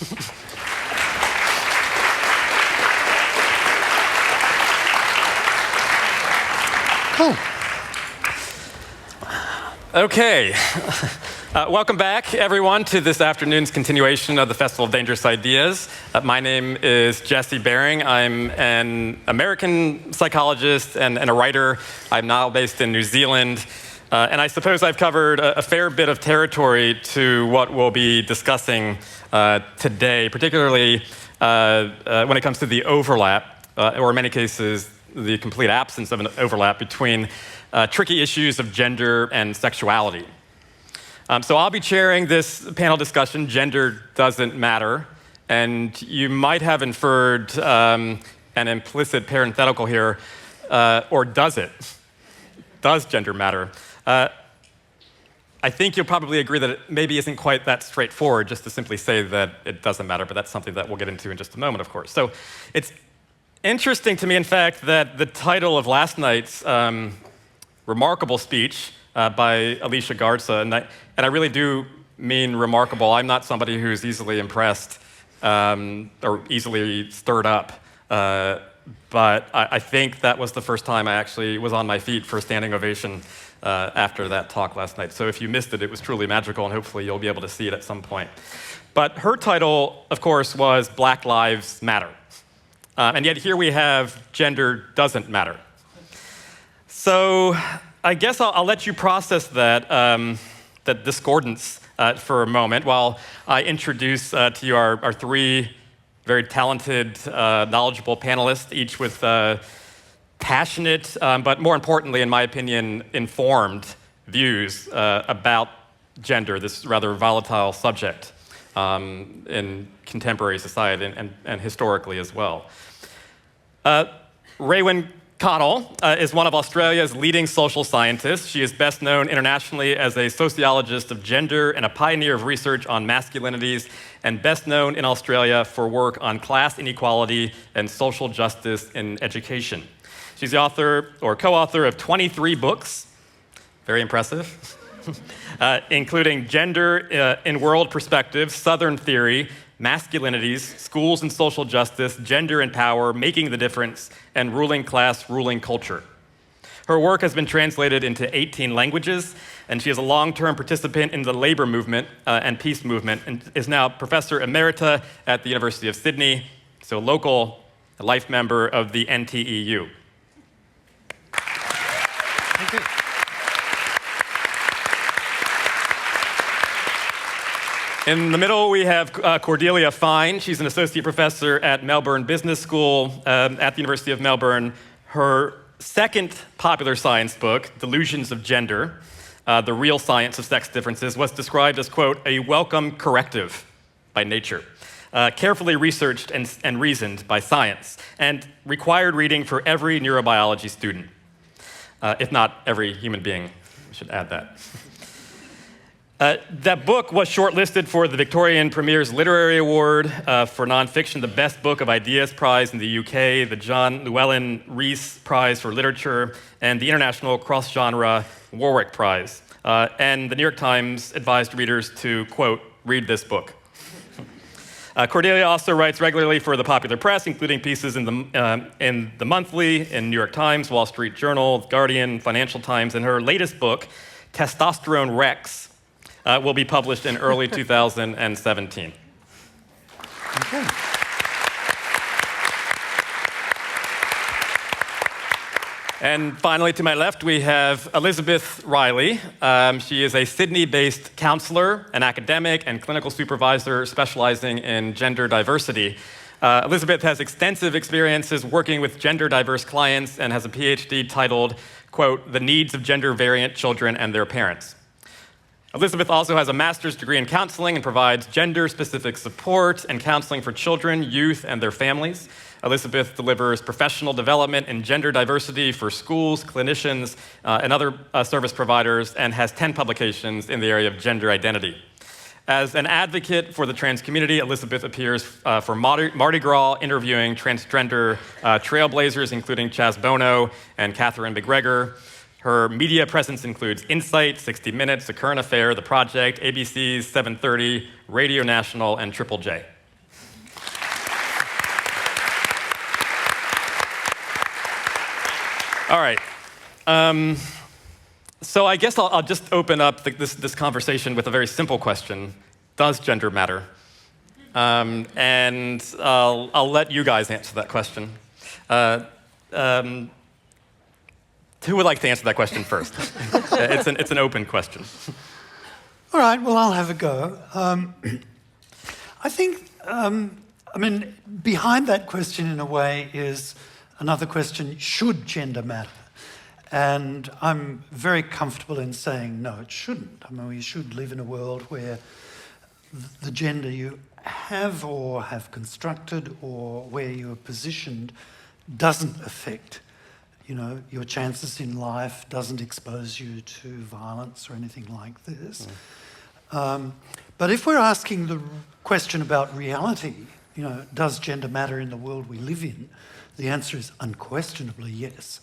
Cool. Okay. Welcome back, everyone, to this afternoon's continuation of the Festival of Dangerous Ideas. My name is Jesse Bering. I'm an American psychologist and a writer. I'm now based in New Zealand. And I suppose I've covered a fair bit of territory to what we'll be discussing today, particularly when it comes to the overlap, or in many cases, the complete absence of an overlap between tricky issues of gender and sexuality. So I'll be chairing this panel discussion, Gender Doesn't Matter, and you might have inferred an implicit parenthetical here, or does it? Does gender matter? I think you'll probably agree that it maybe isn't quite that straightforward just to simply say that it doesn't matter, but that's something that we'll get into in just a moment, of course. So it's interesting to me, in fact, that the title of last night's remarkable speech by Alicia Garza, and I really do mean remarkable. I'm not somebody who's easily impressed or easily stirred up, but I think that was the first time I actually was on my feet for a standing ovation after that talk last night. So if you missed it, it was truly magical, and hopefully you'll be able to see it at some point. But her title, of course, was Black Lives Matter. And yet here we have Gender Doesn't Matter. So I guess I'll let you process that discordance for a moment while I introduce to you our three very talented, knowledgeable panelists, each with passionate, but more importantly, in my opinion, informed views about gender, this rather volatile subject in contemporary society and historically as well. Raewyn Connell is one of Australia's leading social scientists. She is best known internationally as a sociologist of gender and a pioneer of research on masculinities, and best known in Australia for work on class inequality and social justice in education. She's the author or co-author of 23 books, very impressive, including Gender in World Perspective, Southern Theory, Masculinities, Schools and Social Justice, Gender and Power, Making the Difference, and Ruling Class, Ruling Culture. Her work has been translated into 18 languages, and she is a long-term participant in the labor movement and peace movement, and is now Professor Emerita at the University of Sydney, so local life member of the NTEU. Thank you. In the middle, we have Cordelia Fine. She's an associate professor at Melbourne Business School at the University of Melbourne. Her second popular science book, Delusions of Gender, The Real Science of Sex Differences, was described as, quote, a welcome corrective by Nature, carefully researched and reasoned by science, and required reading for every neurobiology student, if not every human being. I should add that. That book was shortlisted for the Victorian Premier's Literary Award for nonfiction, the Best Book of Ideas Prize in the UK, the John Llewellyn Rhys Prize for Literature, and the International Cross-Genre Warwick Prize. And the New York Times advised readers to, quote, read this book. Cordelia also writes regularly for the popular press, including pieces in the Monthly, in New York Times, Wall Street Journal, Guardian, Financial Times, and her latest book, Testosterone Rex, will be published in early 2017. Okay. And finally, to my left, we have Elizabeth Riley. She is a Sydney-based counselor, an academic, and clinical supervisor specializing in gender diversity. Elizabeth has extensive experiences working with gender-diverse clients and has a PhD titled, quote, The Needs of Gender-Variant Children and Their Parents. Elizabeth also has a master's degree in counseling and provides gender-specific support and counseling for children, youth, and their families. Elizabeth delivers professional development in gender diversity for schools, clinicians, and other service providers, and has 10 publications in the area of gender identity. As an advocate for the trans community, Elizabeth appears for Mardi Gras, interviewing transgender trailblazers, including Chaz Bono and Catherine McGregor. Her media presence includes Insight, 60 Minutes, The Current Affair, The Project, ABC's 730, Radio National, and Triple J. All right. So I guess I'll just open up this conversation with a very simple question. Does gender matter? And I'll let you guys answer that question. Who would like to answer that question first? It's an open question. All right, well, I'll have a go. I think, behind that question in a way is another question, should gender matter? And I'm very comfortable in saying, no, it shouldn't. I mean, we should live in a world where the gender you have or have constructed or where you're positioned doesn't affect, your chances in life, doesn't expose you to violence or anything like this. But if we're asking the question about reality, does gender matter in the world we live in? The answer is unquestionably yes.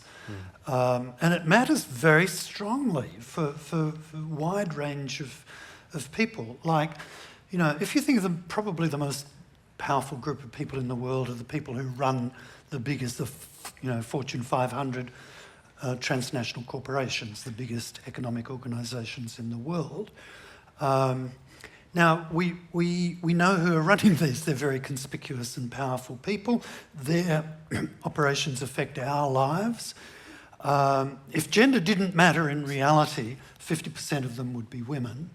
And it matters very strongly for a wide range of people. Like, if you think of probably the most powerful group of people in the world are the people who run the biggest, Fortune 500 transnational corporations, the biggest economic organisations in the world. Now, we know who are running these. They're very conspicuous and powerful people. Their operations affect our lives. If gender didn't matter in reality, 50% of them would be women.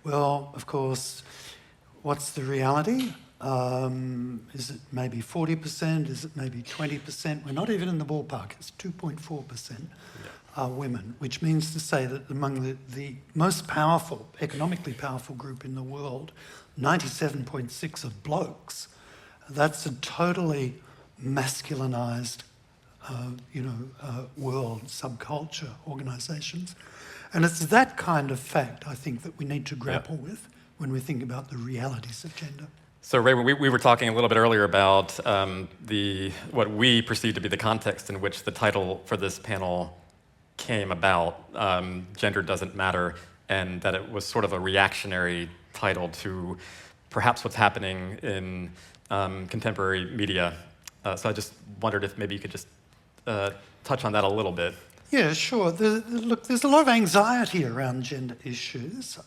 Well, of course, what's the reality? Is it maybe 40%? Is it maybe 20%? We're not even in the ballpark. It's 2.4% are women, which means to say that among the most powerful, economically powerful group in the world, 97.6 are blokes. That's a totally masculinized world, subculture, organisations. And it's that kind of fact, I think, that we need to grapple with when we think about the realities of gender. So, Raewyn, we were talking a little bit earlier about what we perceive to be the context in which the title for this panel came about, Gender Doesn't Matter, and that it was sort of a reactionary title to perhaps what's happening in contemporary media. So I just wondered if maybe you could just touch on that a little bit. Yeah, sure. Look, there's a lot of anxiety around gender issues,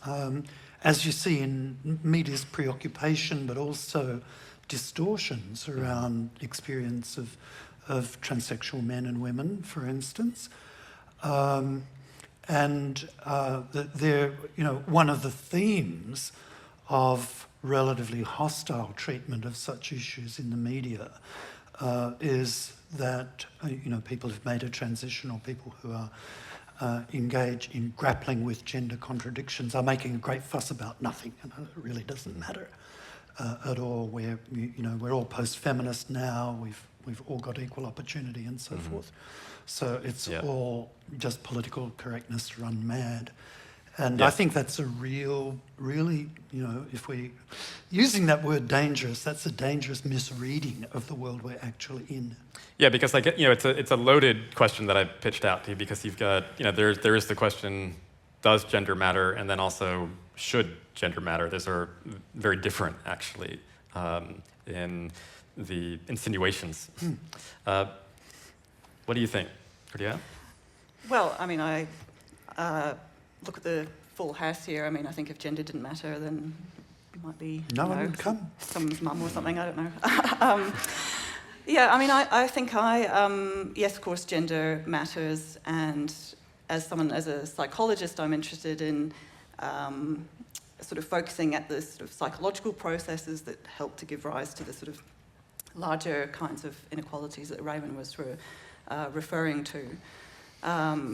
as you see in media's preoccupation, but also distortions around experience of transsexual men and women, for instance. They're, one of the themes of relatively hostile treatment of such issues in the media is that people who've made a transition or people who are engaged in grappling with gender contradictions are making a great fuss about nothing, and it really doesn't matter at all. We're all post-feminist now. We've all got equal opportunity and so forth. So it's all just political correctness run mad. And I think that's a really, if we're using that word dangerous, that's a dangerous misreading of the world we're actually in. Yeah, because it's a loaded question that I pitched out to you, because you've got, there is the question, does gender matter? And then also, should gender matter? Those are very different, actually, in the insinuations. What do you think, Cordelia? Well, I look at the full house here. I think if gender didn't matter, then it might be would come. Someone's mum or something. I don't know. I think yes, of course, gender matters, and as a psychologist, I'm interested in sort of focusing at the sort of psychological processes that help to give rise to the sort of larger kinds of inequalities that Raewyn was referring to.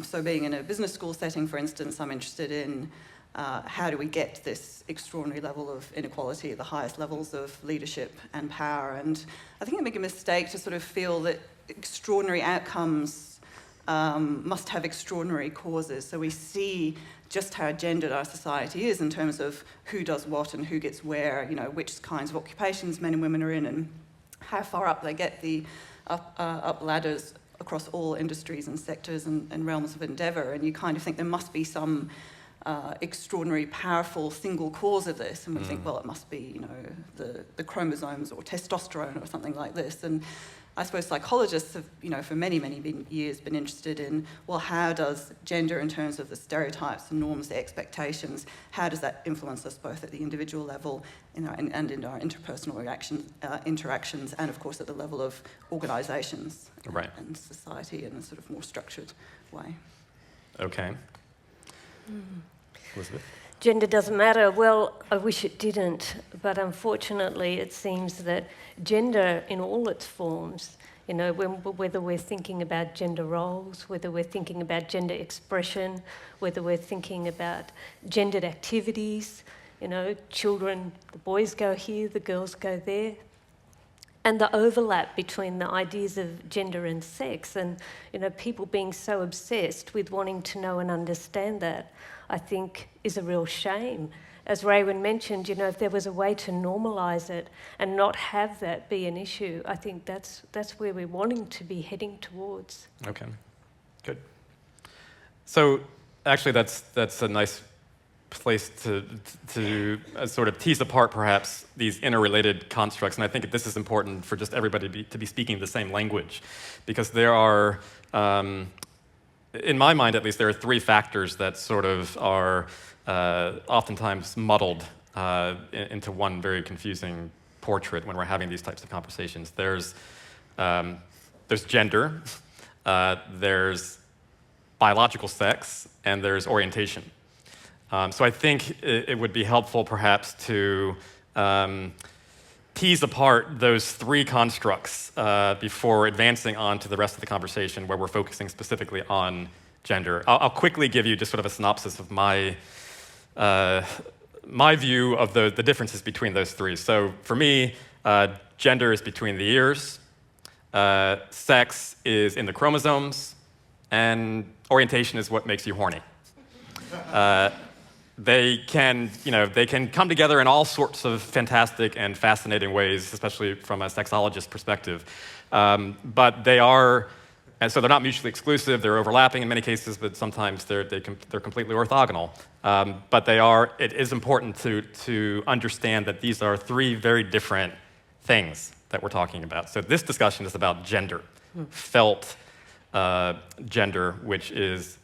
So being in a business school setting, for instance, I'm interested in how do we get this extraordinary level of inequality at the highest levels of leadership and power. And I think I make a mistake to sort of feel that extraordinary outcomes must have extraordinary causes. So we see just how gendered our society is in terms of who does what and who gets where, which kinds of occupations men and women are in, and how far up they get the up ladders across all industries and sectors and realms of endeavour. And you kind of think there must be some extraordinary, powerful single cause of this. And we think, well, it must be, the chromosomes or testosterone or something like this. And I suppose psychologists have, for many, many years been interested in, well, how does gender, in terms of the stereotypes, the norms, the expectations, how does that influence us both at the individual level and in our interpersonal interactions, and of course at the level of organisations and society in a sort of more structured way. Okay. Elizabeth? Gender doesn't matter. Well, I wish it didn't, but unfortunately it seems that gender in all its forms, whether we're thinking about gender roles, whether we're thinking about gender expression, whether we're thinking about gendered activities, children, the boys go here, the girls go there, and the overlap between the ideas of gender and sex, and people being so obsessed with wanting to know and understand that, I think is a real shame. As Raewyn mentioned, if there was a way to normalise it and not have that be an issue, I think that's where we're wanting to be heading towards. Okay, good. So actually that's a nice place to sort of tease apart perhaps these interrelated constructs, and I think this is important for just everybody to be speaking the same language, because there are, in my mind at least, there are three factors that sort of are oftentimes muddled into one very confusing portrait when we're having these types of conversations. There's gender, there's biological sex, and there's orientation. So I think it would be helpful perhaps to tease apart those three constructs before advancing on to the rest of the conversation where we're focusing specifically on gender. I'll quickly give you just sort of a synopsis of my view of the differences between those three. So for me, gender is between the ears, sex is in the chromosomes, and orientation is what makes you horny. They can come together in all sorts of fantastic and fascinating ways, especially from a sexologist perspective. But they are, and so they're not mutually exclusive. They're overlapping in many cases, but sometimes they're completely orthogonal. But it is important to understand that these are three very different things that we're talking about. So this discussion is about gender, felt gender, which is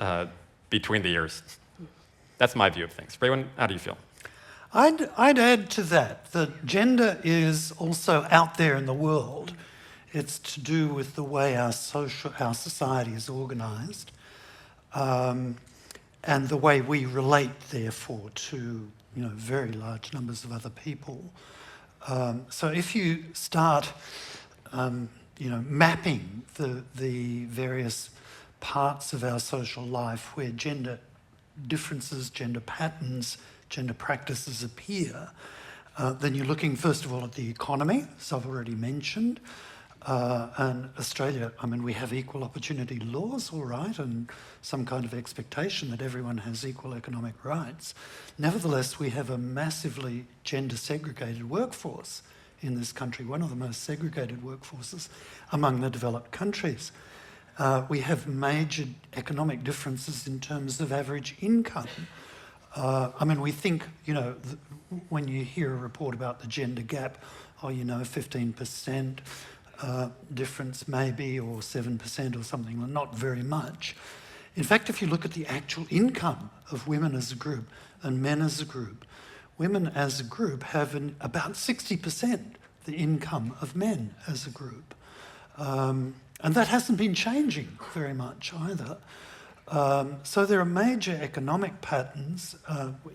between the ears. That's my view of things. Raewyn, how do you feel? I'd add to that gender is also out there in the world. It's to do with the way our society is organised, and the way we relate, therefore, to very large numbers of other people. So if you start, mapping the various parts of our social life where gender differences, gender patterns, gender practices appear, then you're looking first of all at the economy, as I've already mentioned. And Australia, we have equal opportunity laws, all right, and some kind of expectation that everyone has equal economic rights. Nevertheless, we have a massively gender segregated workforce in this country, one of the most segregated workforces among the developed countries. We have major economic differences in terms of average income. We think, when you hear a report about the gender gap, 15% difference maybe, or 7% or something, not very much. In fact, if you look at the actual income of women as a group and men as a group, women as a group have about 60% the income of men as a group. And that hasn't been changing very much either. So there are major economic patterns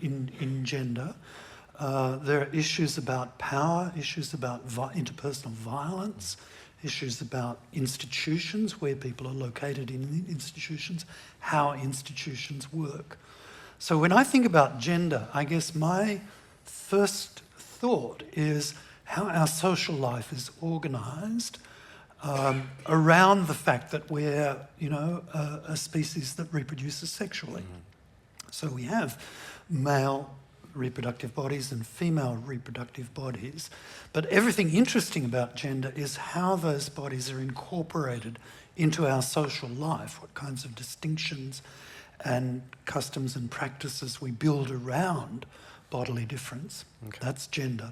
in gender. There are issues about power, issues about interpersonal violence, issues about institutions, where people are located in institutions, how institutions work. So when I think about gender, I guess my first thought is how our social life is organised around the fact that we're, a species that reproduces sexually. Mm-hmm. So we have male reproductive bodies and female reproductive bodies, but everything interesting about gender is how those bodies are incorporated into our social life, what kinds of distinctions and customs and practices we build around bodily difference. Okay. That's gender.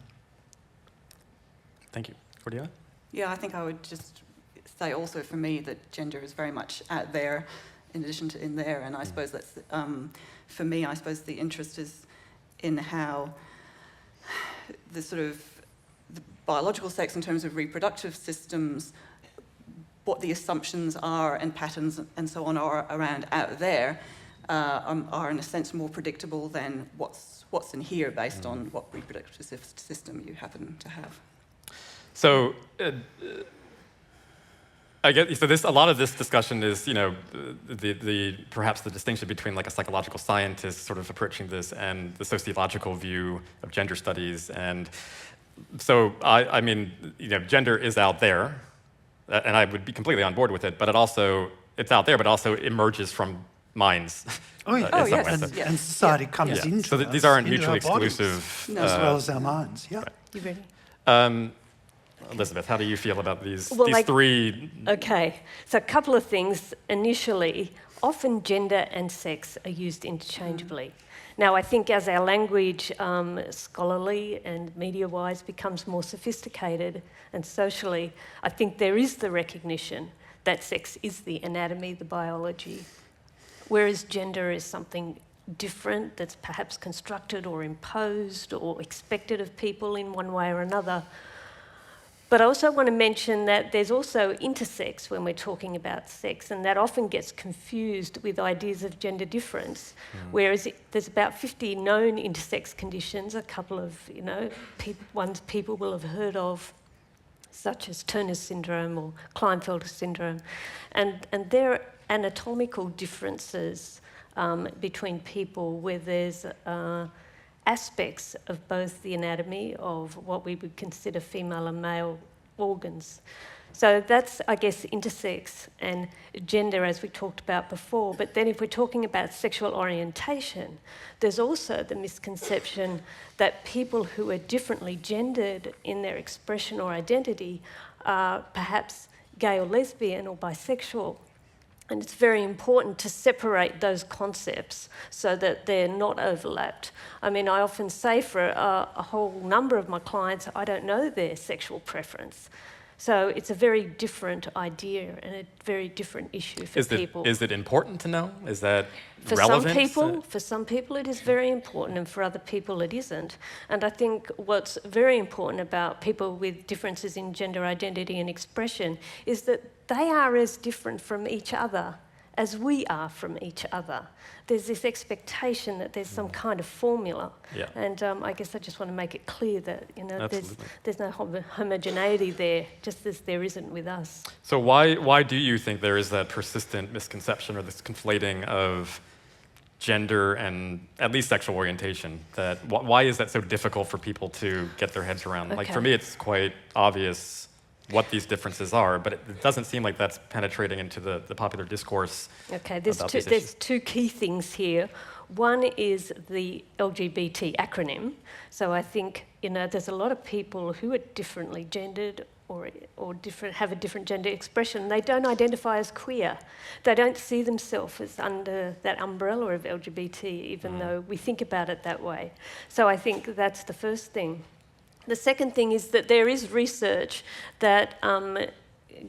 Thank you. Cordelia? Yeah, I think I would just say also for me that gender is very much out there in addition to in there, and I suppose that's, for me, I suppose the interest is in how the sort of the biological sex in terms of reproductive systems, what the assumptions are and patterns and so on are around out there, are in a sense more predictable than what's in here based on what reproductive system you happen to have. So, I guess so. A lot of this discussion is, perhaps the distinction between like a psychological scientist sort of approaching this and the sociological view of gender studies. And so, I mean, gender is out there, and I would be completely on board with it. But it's out there, but also emerges from minds. Oh, yeah. And society comes into so these aren't mutually exclusive. As well as our minds, yeah. You ready? Elizabeth, how do you feel about these three? Okay, so a couple of things. Initially, often gender and sex are used interchangeably. Now, I think as our language, scholarly and media-wise, becomes more sophisticated and socially, I think there is the recognition that sex is the anatomy, the biology, whereas gender is something different that's perhaps constructed or imposed or expected of people in one way or another. But I also want to mention that there's also intersex when we're talking about sex, and that often gets confused with ideas of gender difference, whereas there's about 50 known intersex conditions, a couple of ones people will have heard of, such as Turner syndrome or Klinefelter syndrome, and there are anatomical differences between people where there's aspects of both the anatomy of what we would consider female and male organs. So that's, I guess, intersex and gender, as we talked about before. But then if we're talking about sexual orientation, there's also the misconception that people who are differently gendered in their expression or identity are perhaps gay or lesbian or bisexual. And it's very important to separate those concepts so that they're not overlapped. I mean, I often say for a whole number of my clients, I don't know their sexual preference. So it's a very different idea and a very different issue for people. Is it important to know? Is that for relevant? For some people it is very important, and for other people it isn't. And I think what's very important about people with differences in gender identity and expression is that they are as different from each other as we are from each other. There's this expectation that there's some kind of formula. Yeah. And I guess I just want to make it clear that there's no homogeneity there, just as there isn't with us. So why do you think there is that persistent misconception or this conflating of gender and at least sexual orientation? Why is that so difficult for people to get their heads around? Okay. Like for me, it's quite obvious what these differences are, but it doesn't seem like that's penetrating into the popular discourse. Okay, there's two key things here. One is the LGBT acronym. So I think there's a lot of people who are differently gendered or have a different gender expression. They don't identify as queer. They don't see themselves as under that umbrella of LGBT, even though we think about it that way. So I think that's the first thing. The second thing is that there is research that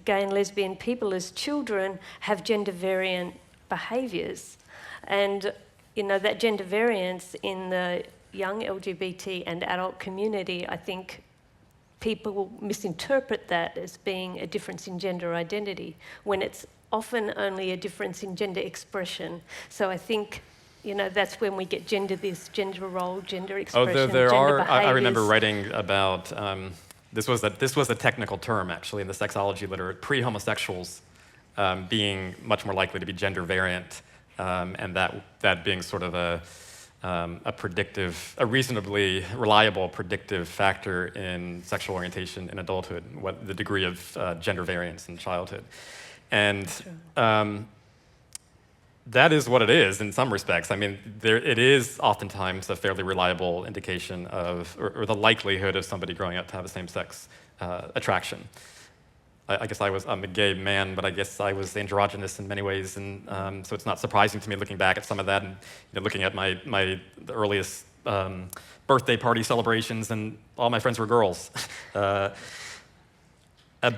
gay and lesbian people as children have gender variant behaviours, and that gender variance in the young LGBT and adult community, I think people misinterpret that as being a difference in gender identity when it's often only a difference in gender expression. So I think that's when we get gender this, gender role, gender expression, there gender are. behaviours. I remember writing about this was a technical term actually in the sexology literature. Pre-homosexuals being much more likely to be gender variant, and that being sort of a reasonably reliable predictive factor in sexual orientation in adulthood, the degree of gender variance in childhood, and. That is what it is in some respects. I mean, it is oftentimes a fairly reliable indication of, or the likelihood of somebody growing up to have a same-sex attraction. I guess I'm a gay man, but I guess I was androgynous in many ways, and so it's not surprising to me looking back at some of that and looking at the earliest birthday party celebrations, and all my friends were girls.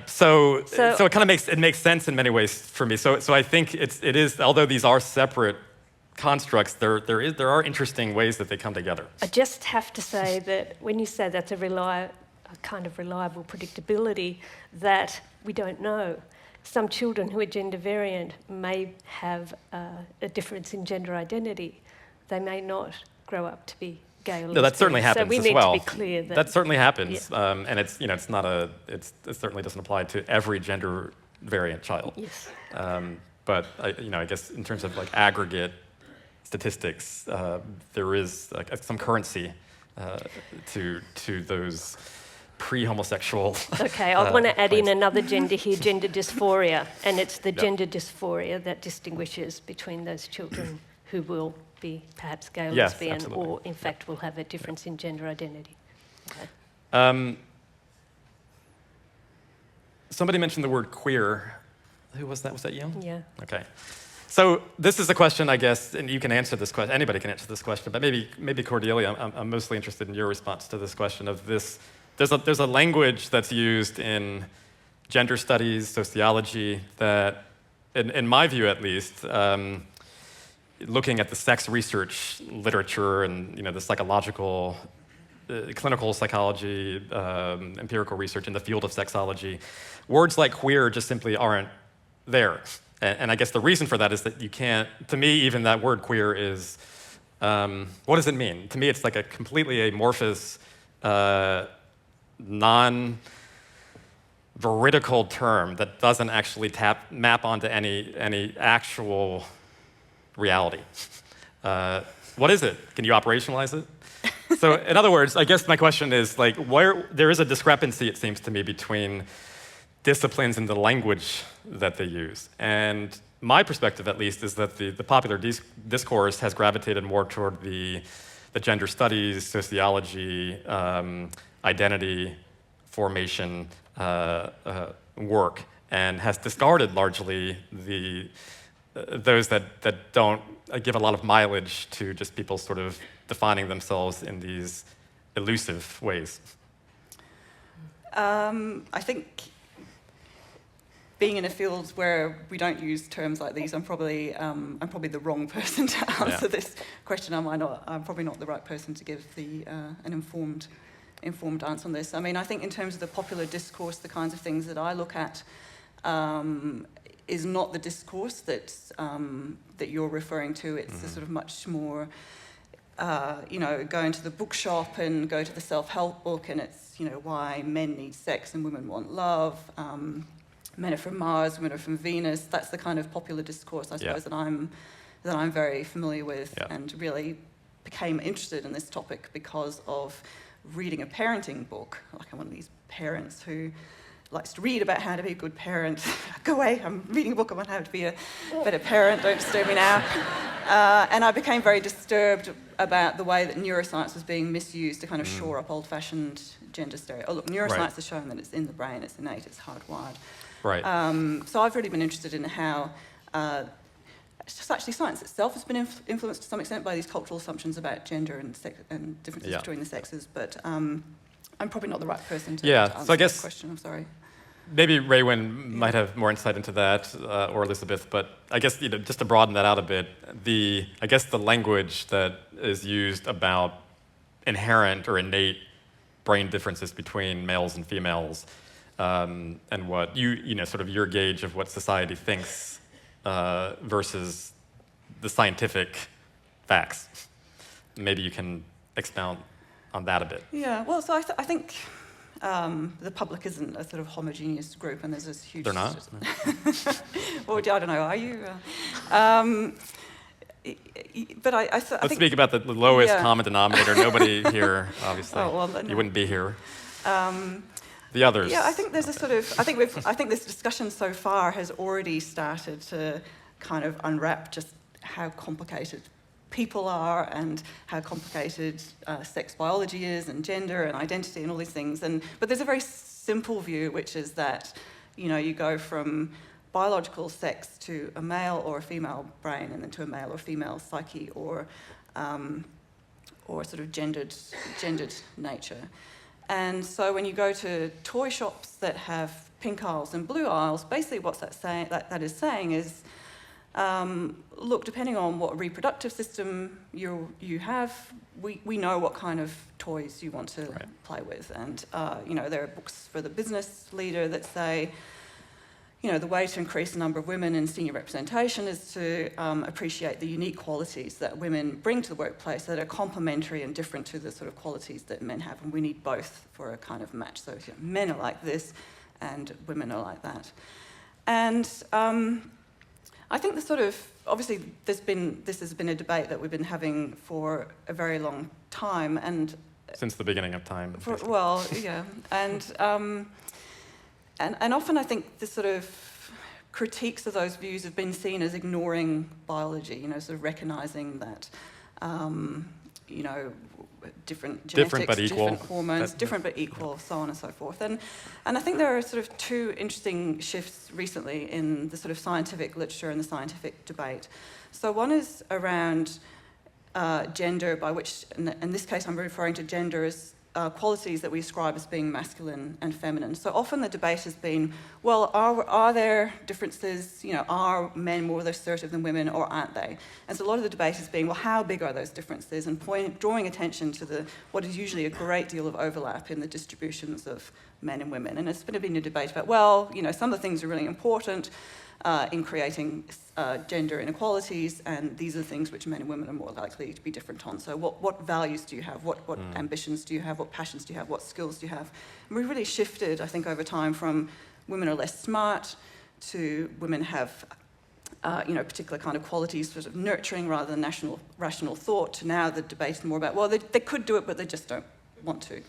So it kind of makes sense in many ways for me. So I think it is, although these are separate constructs, there are interesting ways that they come together. I just have to say that when you say that's a kind of reliable predictability, that we don't know. Some children who are gender variant may have a difference in gender identity. They may not grow up to be gay or lesbian. No, that certainly happens as well. So we need to be clear that certainly happens, yeah. And it certainly doesn't apply to every gender variant child. Yes. But I guess in terms of like aggregate statistics, there is some currency to those pre-homosexual. Okay, I want to add in claims. another gender here, gender dysphoria, and it's the gender dysphoria that distinguishes between those children who will be perhaps gay or Yes, lesbian, absolutely. or in fact will have a difference in gender identity. Okay. Somebody mentioned the word queer. Who was that? Was that you? Yeah. Okay. So this is a question, I guess, and you can answer this question. Anybody can answer this question, but maybe Cordelia, I'm mostly interested in your response to this question of this. There's a language that's used in gender studies, sociology, that, in my view at least, looking at the sex research literature and the psychological, clinical psychology, empirical research in the field of sexology, words like queer just simply aren't there. And I guess the reason for that is that you can't, to me, even that word queer is, what does it mean? To me, it's like a completely amorphous, non-veridical term that doesn't actually map onto any actual reality. What is it? Can you operationalize it? So in other words, I guess my question is like, where there is a discrepancy, it seems to me, between disciplines and the language that they use. And my perspective, at least, is that the popular discourse has gravitated more toward the gender studies, sociology, identity formation work, and has discarded largely those that don't give a lot of mileage to just people sort of defining themselves in these elusive ways. I think being in a field where we don't use terms like these, I'm probably the wrong person to answer this question. I'm probably not the right person to give an informed answer on this. I mean, I think in terms of the popular discourse, the kinds of things that I look at is not the discourse that you're referring to. It's a sort of much more, go into the bookshop and go to the self-help book, and it's why men need sex and women want love. Men are from Mars, women are from Venus. That's the kind of popular discourse, I suppose, that I'm very familiar with, and really became interested in this topic because of reading a parenting book. Like, I'm one of these parents who likes to read about how to be a good parent. Go away, I'm reading a book on how to be a better parent, don't disturb me now. And I became very disturbed about the way that neuroscience was being misused to kind of shore up old-fashioned gender stereotypes. Oh, look, neuroscience has shown that it's in the brain, it's innate, it's hardwired. Right. So I've really been interested in how it's just actually science itself has been influenced to some extent by these cultural assumptions about gender and sex and differences between the sexes, but I'm probably not the right person to answer so I guess that question, I'm sorry. Maybe Raewyn might have more insight into that, or Elizabeth, but I guess just to broaden that out a bit, the language that is used about inherent or innate brain differences between males and females, and what sort of your gauge of what society thinks versus the scientific facts. Maybe you can expound on that a bit. Yeah, well, so I think the public isn't a sort of homogeneous group, and there's this huge... They're not? Well, I don't know, are you? But I think... Let's speak about the lowest common denominator. Nobody here, obviously. Oh, well, then, you wouldn't be here. The others. Yeah, I think there's a sort of... I think this discussion so far has already started to kind of unwrap just how complicated people are and how complicated sex biology is and gender and identity and all these things. But there's a very simple view, which is that, you go from biological sex to a male or a female brain and then to a male or female psyche or sort of gendered nature. And so when you go to toy shops that have pink aisles and blue aisles, basically what that is saying is, look, depending on what reproductive system you have, we know what kind of toys you want to play with. And, there are books for the business leader that say, the way to increase the number of women in senior representation is to appreciate the unique qualities that women bring to the workplace that are complementary and different to the sort of qualities that men have. And we need both for a kind of match. So men are like this and women are like that. And I think obviously this has been a debate that we've been having for a very long time. And since the beginning of time. And often I think the sort of critiques of those views have been seen as ignoring biology, sort of recognising that, different genetics, but equal. different hormones, different but equal, so on and so forth. And I think there are sort of two interesting shifts recently in the sort of scientific literature and the scientific debate. So one is around gender, by which, in this case I'm referring to gender as qualities that we describe as being masculine and feminine. So often the debate has been, well, are there differences, are men more assertive than women or aren't they? And so a lot of the debate has been, well, how big are those differences? And drawing attention to what is usually a great deal of overlap in the distributions of men and women. And it's been a debate about, well, some of the things are really important in creating gender inequalities, and these are the things which men and women are more likely to be different on. So what values do you have? What ambitions do you have? What passions do you have? What skills do you have? And we've really shifted, I think, over time from women are less smart to women have particular kind of qualities, sort of nurturing rather than rational thought, to now the debate is more about, well, they could do it, but they just don't want to.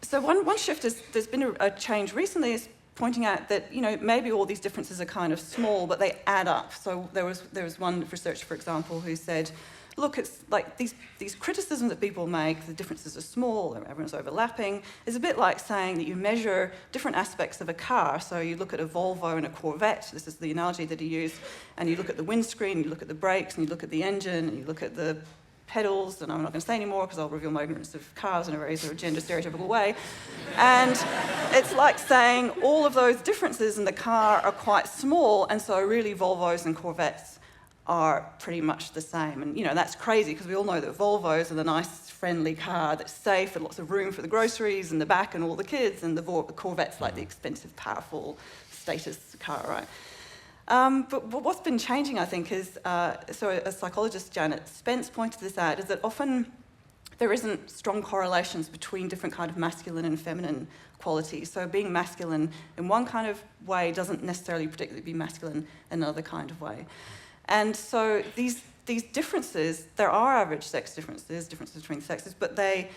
So one shift is, there's been a change recently, is pointing out that maybe all these differences are kind of small, but they add up. So there was one researcher, for example, who said, look, it's like these criticisms that people make, the differences are small, everyone's overlapping, is a bit like saying that you measure different aspects of a car. So you look at a Volvo and a Corvette, this is the analogy that he used, and you look at the windscreen, you look at the brakes, and you look at the engine, and you look at the pedals, and I'm not going to say anymore because I'll reveal my ignorance of cars in a very sort of gender stereotypical way. And it's like saying all of those differences in the car are quite small, and so really Volvos and Corvettes are pretty much the same. And that's crazy because we all know that Volvos are the nice, friendly car that's safe and lots of room for the groceries and the back and all the kids, and the Corvette's like the expensive, powerful status car, right? But what's been changing, I think, is, so a psychologist, Janet Spence, pointed this out, is that often there isn't strong correlations between different kind of masculine and feminine qualities. So being masculine in one kind of way doesn't necessarily predict that you'd be masculine in another kind of way. And so these differences, there are average sex differences between sexes, but they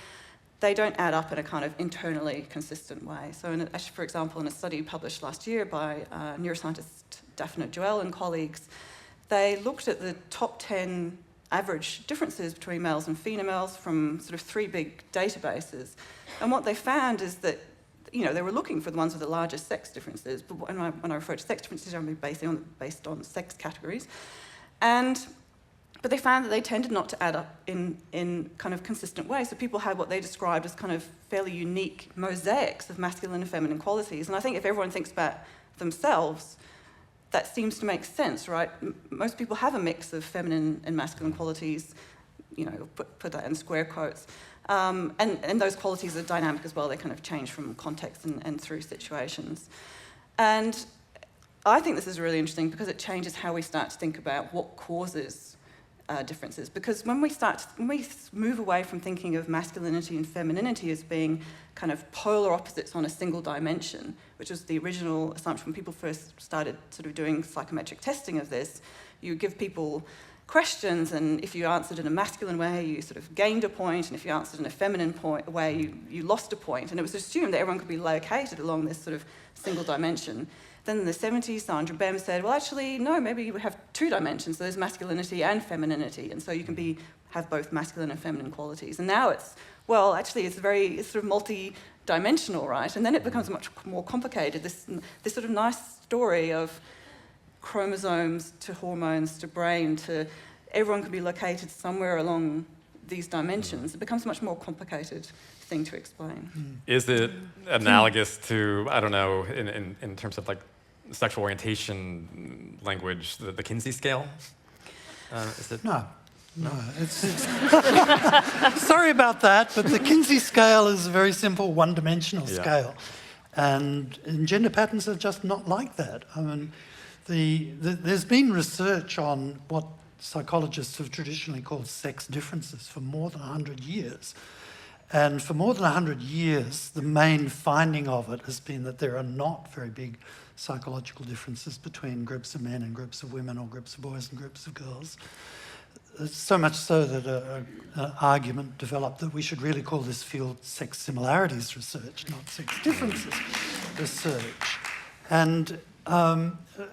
don't add up in a kind of internally consistent way. So actually, for example, in a study published last year by neuroscientist Daphne Joel and colleagues, they looked at the top 10 average differences between males and females from sort of 3 big databases. And what they found is that, they were looking for the ones with the largest sex differences, but when I refer to sex differences, I'm based on sex categories. But they found that they tended not to add up in kind of consistent ways. So people had what they described as kind of fairly unique mosaics of masculine and feminine qualities. And I think if everyone thinks about themselves, that seems to make sense, right? Most people have a mix of feminine and masculine qualities, put that in square quotes. And those qualities are dynamic as well. They kind of change from context and through situations. And I think this is really interesting because it changes how we start to think about what causes differences. Because when we move away from thinking of masculinity and femininity as being kind of polar opposites on a single dimension, which was the original assumption when people first started sort of doing psychometric testing of this, you give people questions, and if you answered in a masculine way, you sort of gained a point, and if you answered in a feminine way, you lost a point. And it was assumed that everyone could be located along this sort of single dimension. Then in the 70s, Sandra Bem said, well, actually, no, maybe you would have 2 dimensions. So there's masculinity and femininity, and so you can have both masculine and feminine qualities. And now it's sort of multi-dimensional, right? And then it becomes much more complicated, this sort of nice story of chromosomes to hormones to brain to everyone can be located somewhere along these dimensions, it becomes a much more complicated thing to explain. Is it analogous to, I don't know, in terms of like sexual orientation language, the Kinsey scale? Is it? No. It's sorry about that, but the Kinsey scale is a very simple one-dimensional scale. And gender patterns are just not like that. I mean, there's been research on what psychologists have traditionally called sex differences for more than 100 years. And for more than 100 years, the main finding of it has been that there are not very big psychological differences between groups of men and groups of women, or groups of boys and groups of girls. So much so that an argument developed that we should really call this field sex similarities research, not sex differences research. And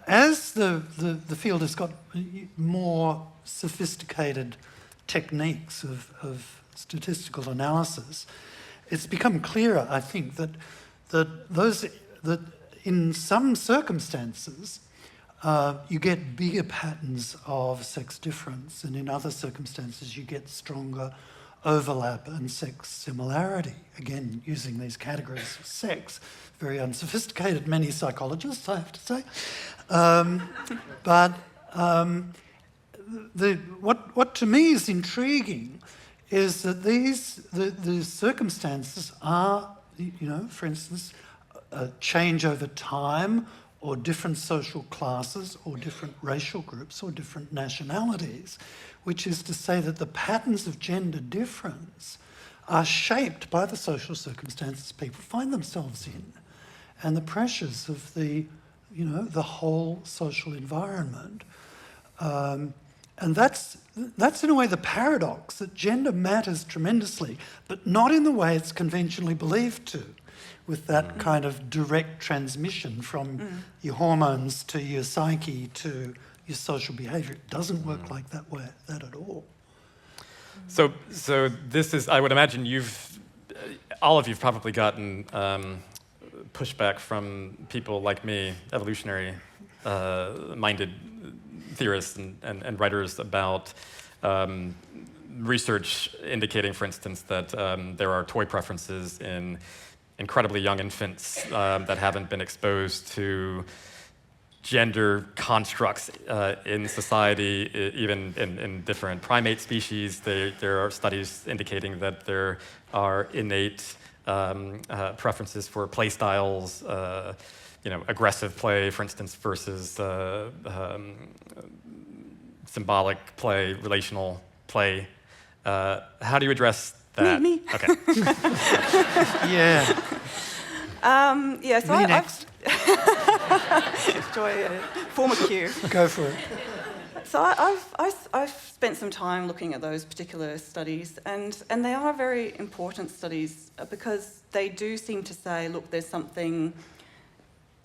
as the field has got more sophisticated techniques of statistical analysis, it's become clearer, I think, that in some circumstances you get bigger patterns of sex difference, and in other circumstances you get stronger overlap and sex similarity. Again, using these categories of sex, very unsophisticated, many psychologists, I have to say. What to me is intriguing is that the circumstances are, for instance, a change over time, or different social classes, or different racial groups, or different nationalities, which is to say that the patterns of gender difference are shaped by the social circumstances people find themselves in, and the pressures of the whole social environment. And that's in a way the paradox, that gender matters tremendously, but not in the way it's conventionally believed to, with that kind of direct transmission from your hormones to your psyche to your social behaviour. It doesn't work like that at all. So this is, I would imagine all of you've probably gotten pushback from people like me, evolutionary-minded theorists and writers about research indicating, for instance, that there are toy preferences in incredibly young infants that haven't been exposed to gender constructs in society, even in different primate species. There are studies indicating that there are innate preferences for play styles, aggressive play, for instance, versus symbolic play, relational play. How do you address that? Me. Okay. Yeah. So Me next. Joy, form a cue. Go for it. So I've spent some time looking at those particular studies, and they are very important studies because they do seem to say, look, there's something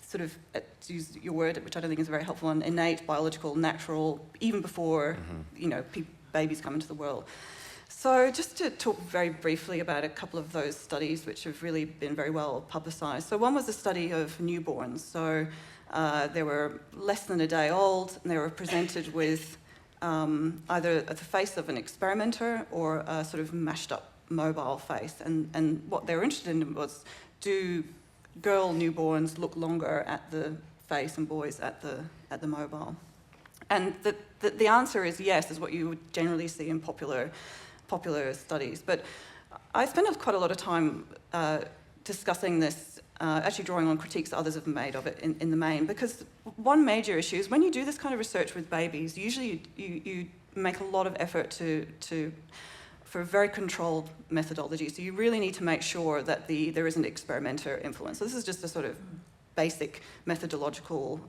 sort of, to use your word, which I don't think is a very helpful one, innate, biological, natural, even before babies come into the world. So just to talk very briefly about a couple of those studies which have really been very well publicised. So one was a study of newborns. So they were less than a day old, and they were presented with either the face of an experimenter or a sort of mashed up mobile face. And what they were interested in was, do girl newborns look longer at the face and boys at the mobile? And the answer is yes, is what you would generally see in popular studies. But I spent quite a lot of time discussing this, actually drawing on critiques that others have made of it in the main, because one major issue is when you do this kind of research with babies, usually you make a lot of effort for a very controlled methodology. So you really need to make sure that there isn't experimenter influence. So this is just a sort of basic methodological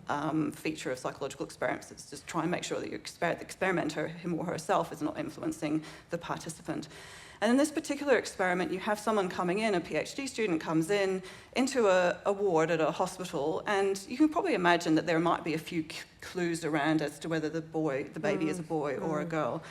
feature of psychological experiments. It's just try and make sure that the experimenter, him or herself, is not influencing the participant. And in this particular experiment, you have someone coming in, a PhD student comes into a ward at a hospital, and you can probably imagine that there might be a few clues around as to whether the baby is a boy or a girl.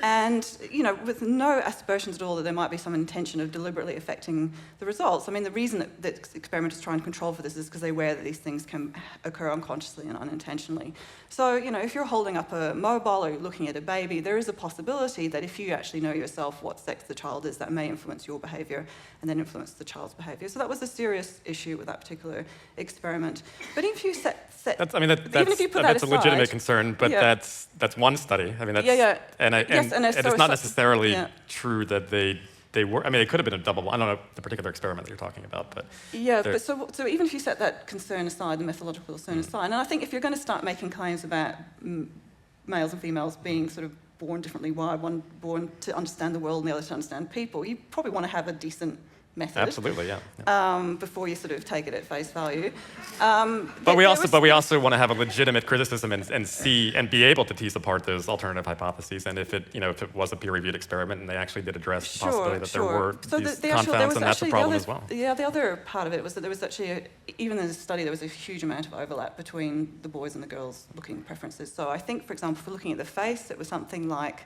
And, you know, with no aspirations at all that there might be some intention of deliberately affecting the results. I mean, the reason that experimenters try and control for this is because they're aware that these things can occur unconsciously and unintentionally. So, you know, if you're holding up a mobile or you're looking at a baby, there is a possibility that if you actually know yourself what sex the child is, that may influence your behaviour and then influence the child's behaviour. So that was a serious issue with that particular experiment. But if you that's a legitimate concern, but that's one study. I mean, it's not necessarily true that they were. I mean, it could have been a double. I don't know the particular experiment that you're talking about, but but so even if you set that concern aside, the methodological concern aside, and I think if you're going to start making claims about males and females being sort of born differently, wired, one born to understand the world and the other to understand people, you probably want to have a decent method. Absolutely, yeah. Before you sort of take it at face value. But we also want to have a legitimate criticism and see and be able to tease apart those alternative hypotheses. And if it was a peer-reviewed experiment and they actually did address the possibility that there were these confounds, then that's a problem as well. Yeah, the other part of it was that there was actually, even in the study, there was a huge amount of overlap between the boys and the girls looking preferences. So I think, for example, for looking at the face, it was something like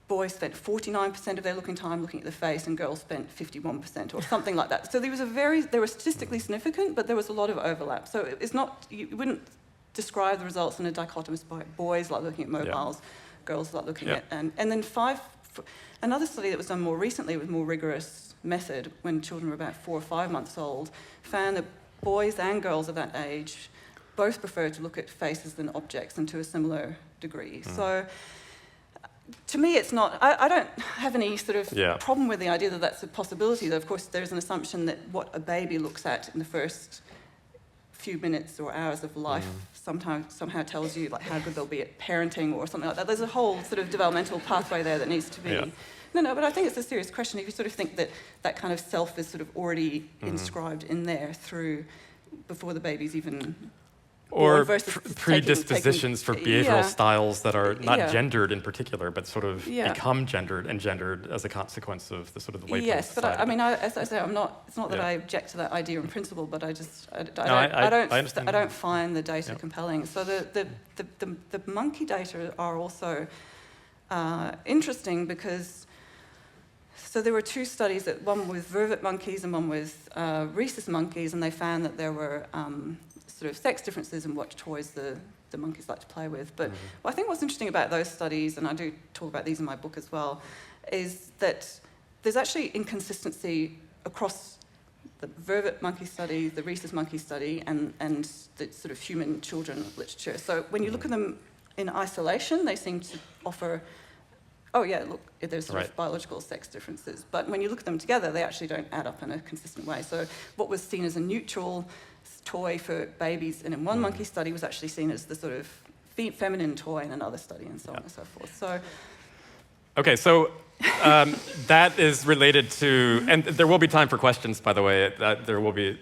boys spent 49% of their looking time looking at the face and girls spent 51% or something like that. So they were statistically significant, but there was a lot of overlap. So it's not, you wouldn't describe the results in a dichotomous by boys like looking at mobiles, girls like looking at, and then another study that was done more recently with more rigorous method when children were about 4 or 5 months old found that boys and girls of that age both prefer to look at faces than objects, and to a similar degree. So to me, it's not, I don't have any sort of problem with the idea that that's a possibility, though of course there's an assumption that what a baby looks at in the first few minutes or hours of life somehow tells you like how good they'll be at parenting or something like that. There's a whole sort of developmental pathway there that needs to be... No, but I think it's a serious question. If you sort of think that that kind of self is sort of already inscribed in there before the baby's even... Or predispositions for behavioral styles that are not gendered in particular, but sort of become gendered and gendered as a consequence of the sort of the way. Yes, but I mean, as I say, I'm not. It's not that I object to that idea in principle, but I don't find the data compelling. So the monkey data are also interesting because. So there were 2 studies, one with vervet monkeys and one with rhesus monkeys, and they found that there were sort of sex differences in what toys the monkeys like to play with. But I think what's interesting about those studies, and I do talk about these in my book as well, is that there's actually inconsistency across the vervet monkey study, the rhesus monkey study, and the sort of human children literature. So when you look at them in isolation, they seem to offer... Oh yeah, look, there's sort of biological sex differences. But when you look at them together, they actually don't add up in a consistent way. So what was seen as a neutral toy for babies in one monkey study was actually seen as the sort of feminine toy in another study, and so on and so forth. So, okay, so that is related to, and there will be time for questions, by the way. There will be.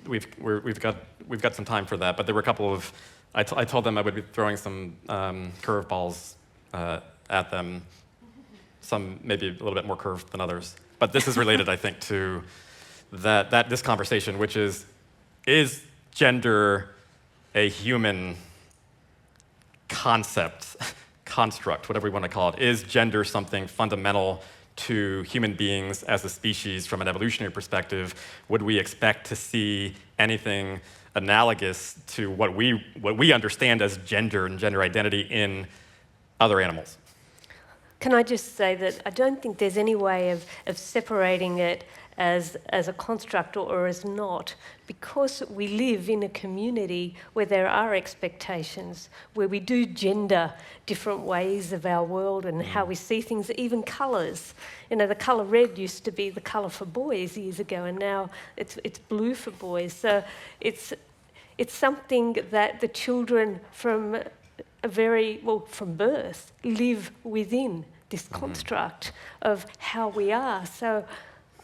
We've got some time for that, but there were a couple of. I told them I would be throwing some curveballs at them. Some maybe a little bit more curved than others, but this is related, I think, to this conversation, which is gender a human concept, construct, whatever we want to call it? Is gender something fundamental to human beings as a species from an evolutionary perspective? Would we expect to see anything analogous to what we understand as gender and gender identity in other animals? Can I just say that I don't think there's any way of separating it as a construct or as not, because we live in a community where there are expectations, where we do gender different ways of our world and how we see things, even colours. You know, the colour red used to be the colour for boys years ago, and now it's blue for boys. So it's something that the children from from birth live within this construct of how we are. So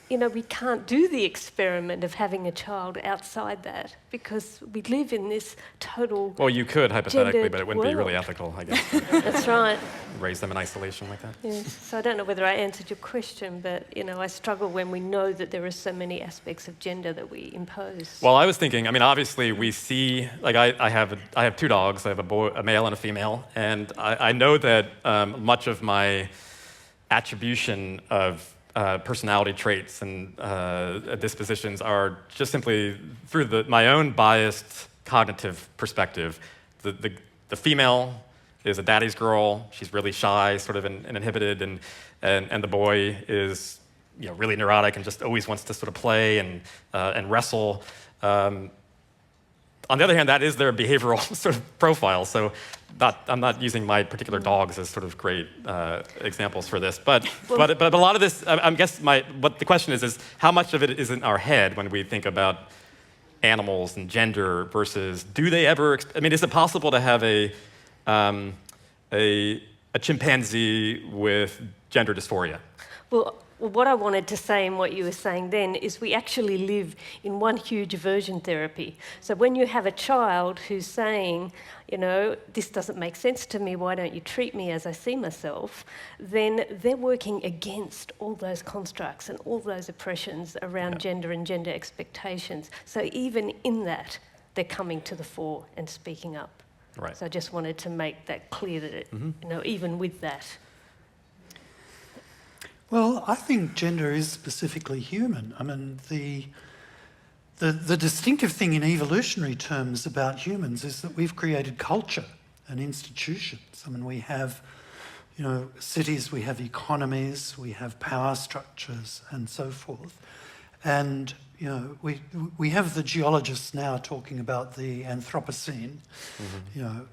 we can't do the experiment of having a child outside that because we live in this total. Well, you could hypothetically, but it wouldn't be really world. ethical, I guess. That's right. Raise them in isolation like that. Yeah. So I don't know whether I answered your question, but I struggle when we know that there are so many aspects of gender that we impose. Well, I was thinking, obviously we see, like I have two dogs. I have a male and a female, and I know that much of my attribution of personality traits and dispositions are just simply through my own biased cognitive perspective. The female is a daddy's girl. She's really shy, sort of and inhibited, and the boy is really neurotic and just always wants to sort of play and wrestle. On the other hand, that is their behavioral sort of profile. So I'm not using my particular dogs as sort of great examples for this. But a lot of this, I guess what the question is how much of it is in our head when we think about animals and gender versus do they ever, is it possible to have a chimpanzee with gender dysphoria? Well, what I wanted to say and what you were saying then is we actually live in one huge aversion therapy. So when you have a child who's saying, this doesn't make sense to me, why don't you treat me as I see myself, then they're working against all those constructs and all those oppressions around gender and gender expectations. So even in that, they're coming to the fore and speaking up. Right. So I just wanted to make that clear that, even with that. Well, I think gender is specifically human. The distinctive thing in evolutionary terms about humans is that we've created culture and institutions. We have, cities, we have economies, we have power structures and so forth. And, we have the geologists now talking about the Anthropocene,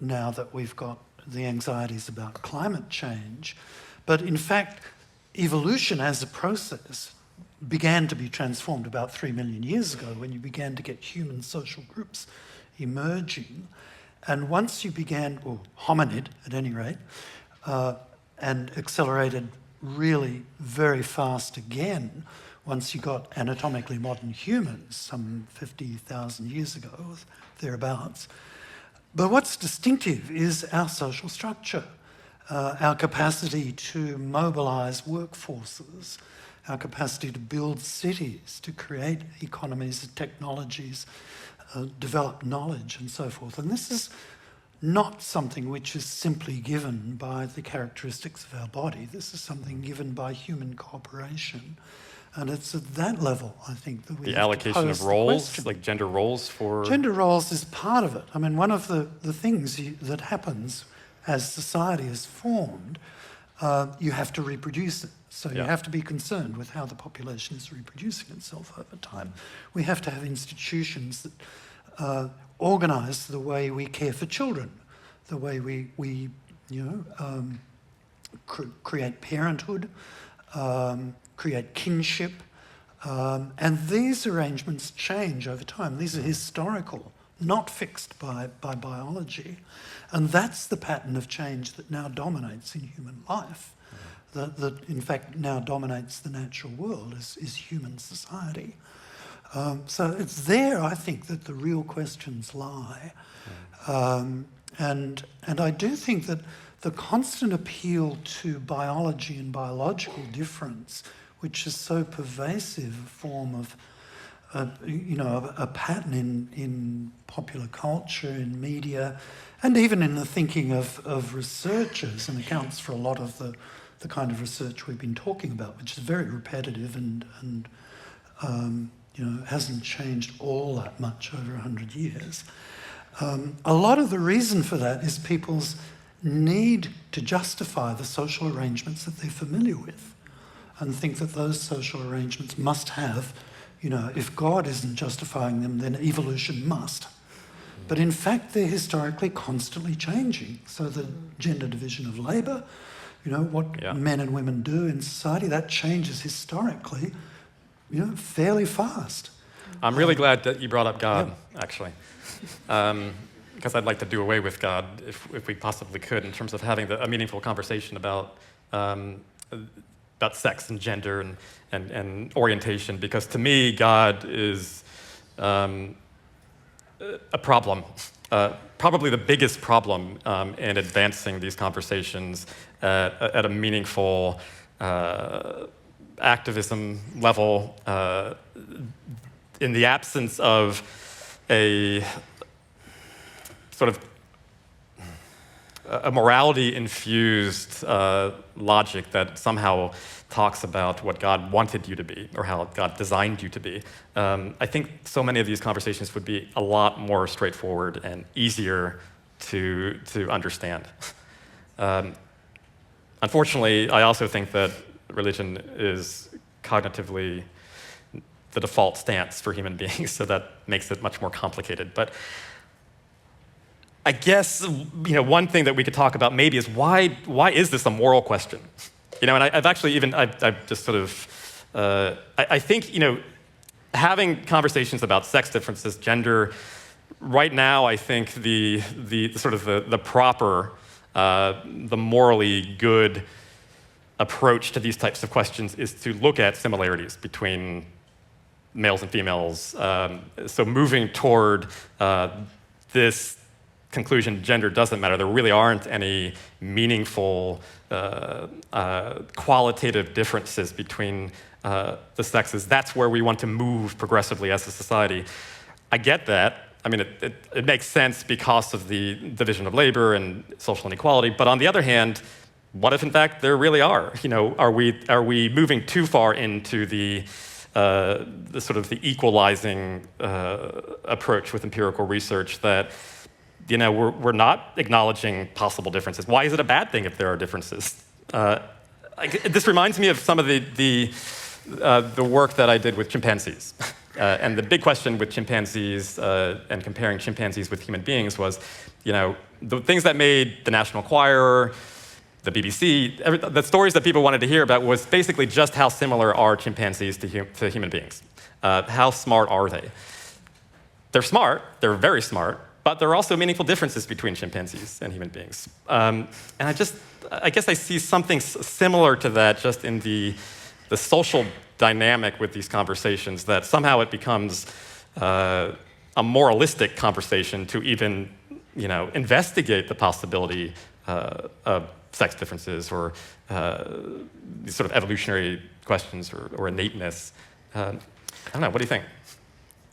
now that we've got the anxieties about climate change. But in fact, evolution as a process began to be transformed about 3 million years ago when you began to get human social groups emerging. And once you began, or hominid at any rate, and accelerated really very fast again once you got anatomically modern humans some 50,000 years ago, or thereabouts. But what's distinctive is our social structure. Our capacity to mobilise workforces, our capacity to build cities, to create economies and technologies, develop knowledge and so forth. And this is not something which is simply given by the characteristics of our body. This is something given by human cooperation. And it's at that level, I think, that we the have allocation to pose of roles, the question. like gender roles for... Gender roles is part of it. One of the things that happens as society is formed, you have to reproduce it. So you have to be concerned with how the population is reproducing itself over time. We have to have institutions that organise the way we care for children, the way we create parenthood, create kinship. And these arrangements change over time. These are historical, not fixed by biology. And that's the pattern of change that now dominates in human life, that in fact now dominates the natural world is human society. So it's there, I think, that the real questions lie. And I do think that the constant appeal to biology and biological difference, which is so pervasive a form of a pattern in popular culture, in media, and even in the thinking of researchers, and accounts for a lot of the kind of research we've been talking about, which is very repetitive and hasn't changed all that much over 100 years. A lot of the reason for that is people's need to justify the social arrangements that they're familiar with, and think that those social arrangements must have, if God isn't justifying them, then evolution must. But in fact, they're historically constantly changing. So the gender division of labour, what men and women do in society, that changes historically, fairly fast. I'm really glad that you brought up God, actually. Because I'd like to do away with God if we possibly could, in terms of having a meaningful conversation about sex and gender and orientation, because to me, God is a problem, probably the biggest problem in advancing these conversations at a meaningful activism level, in the absence of a sort of a morality-infused logic that somehow talks about what God wanted you to be or how God designed you to be. I think so many of these conversations would be a lot more straightforward and easier to understand. Unfortunately, I also think that religion is cognitively the default stance for human beings, so that makes it much more complicated. But I guess one thing that we could talk about maybe is why is this a moral question? And I've just sort of I think having conversations about sex differences, gender, right now I think the sort of the proper, the morally good approach to these types of questions is to look at similarities between males and females. So moving toward this conclusion, gender doesn't matter. There really aren't any meaningful qualitative differences between the sexes. That's where we want to move progressively as a society. I get that. I mean, it makes sense because of the division of labor and social inequality. But on the other hand, what if in fact there really are? Are we moving too far into the sort of the equalizing approach with empirical research that we're not acknowledging possible differences? Why is it a bad thing if there are differences? This reminds me of some of the work that I did with chimpanzees. And the big question with chimpanzees and comparing chimpanzees with human beings was, the things that made the National Enquirer, the BBC, the stories that people wanted to hear about was basically just how similar are chimpanzees to human beings. How smart are they? They're smart, they're very smart, but there are also meaningful differences between chimpanzees and human beings. And I guess I see something similar to that just in the social dynamic with these conversations, that somehow it becomes a moralistic conversation to even investigate the possibility of sex differences or these sort of evolutionary questions or innateness. I don't know, what do you think?